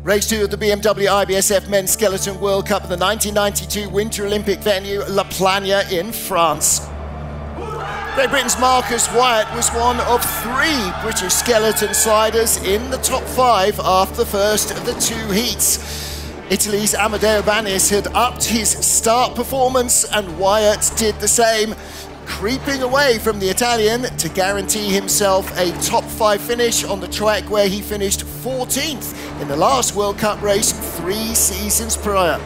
Race 2 of the BMW IBSF Men's Skeleton World Cup at the 1992 Winter Olympic venue, Laplagne in France. Great Britain's Marcus Wyatt was one of 3 British skeleton sliders in the top 5 after the first of the 2 heats. Italy's Amedeo Bannis had upped his start performance and Wyatt did the same, creeping away from the Italian to guarantee himself a top 5 finish on the track where he finished 14th in the last World Cup race 3 seasons prior.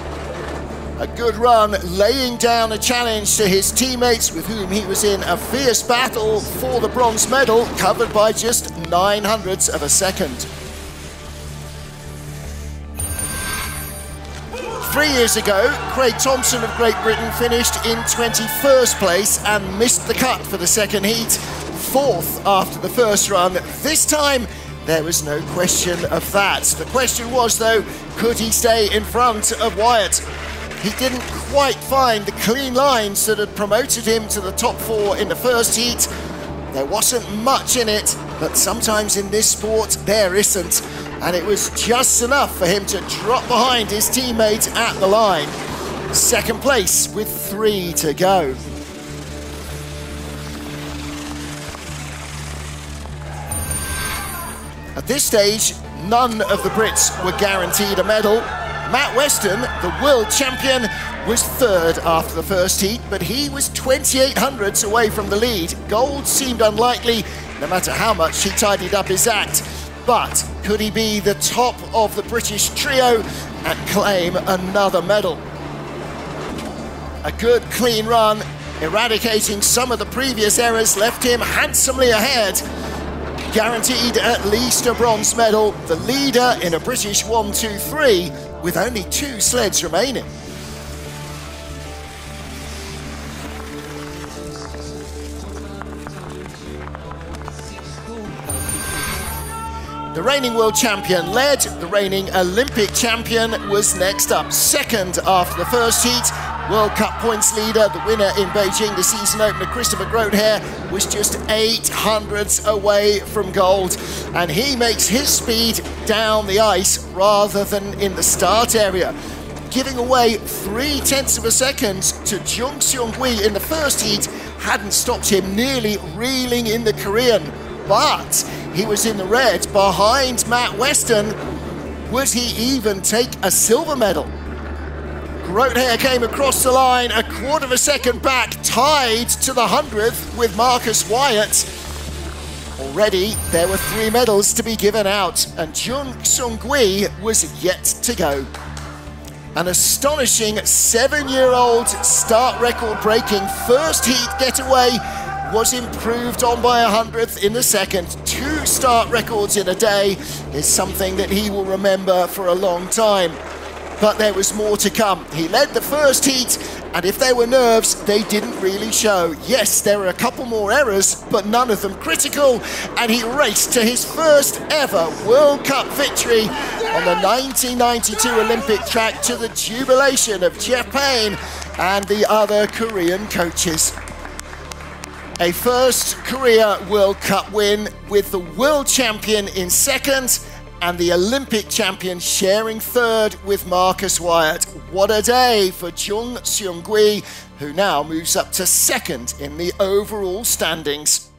A good run, laying down a challenge to his teammates with whom he was in a fierce battle for the bronze medal, covered by just 0.09 of a second. 3 years ago, Craig Thompson of Great Britain finished in 21st place and missed the cut for the second heat, 4th after the first run. This time, there was no question of that. The question was, though, could he stay in front of Wyatt? He didn't quite find the clean lines that had promoted him to the top 4 in the first heat. There wasn't much in it, but sometimes in this sport there isn't. And it was just enough for him to drop behind his teammate at the line. Second place with 3 to go. At this stage, none of the Brits were guaranteed a medal. Matt Weston, the world champion, was 3rd after the first heat, but he was 2800ths away from the lead. Gold seemed unlikely, no matter how much he tidied up his act. But could he be the top of the British trio and claim another medal? A good clean run, eradicating some of the previous errors, left him handsomely ahead. Guaranteed at least a bronze medal, the leader in a British 1-2-3 with only 2 sleds remaining. The reigning world champion led, the reigning Olympic champion was next up. 2nd after the first heat, World Cup points leader, the winner in Beijing, the season opener, Christopher Grotehair, was just 0.08 away from gold. And he makes his speed down the ice rather than in the start area, giving away 0.3 of a second to Jung Seung-hui in the first heat hadn't stopped him nearly reeling in the Korean. But he was in the red behind Matt Weston. Would he even take a silver medal? Grotehair came across the line, 1/4 of a second back, tied to the 100th with Marcus Wyatt. Already, there were 3 medals to be given out, and Jung Seung-hui was yet to go. An astonishing 7-year-old start record-breaking first heat getaway was improved on by 100th in the second. 2 start records in a day is something that he will remember for a long time. But there was more to come. He led the first heat, and if there were nerves, they didn't really show. Yes, there were a couple more errors, but none of them critical, and he raced to his first ever World Cup victory on the 1992 Olympic track, to the jubilation of Jeff Payne and the other Korean coaches. A first Korea World Cup win with the world champion in 2nd and the Olympic champion sharing 3rd with Marcus Wyatt. What a day for Jung Seung-hui, who now moves up to 2nd in the overall standings.